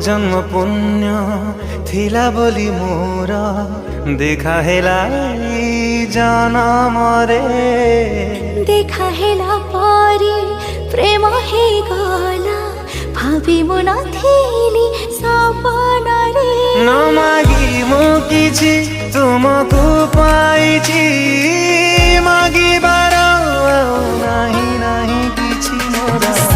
जन्म पुण्य थिला बोली मोर देखा हेला जाना मरे देखा हेला परी प्रेम हे गला भावी मु नथिली सपना रे न मागी मु किछि तुमको पाइछि मागी बार नाही नाही किछि मोरा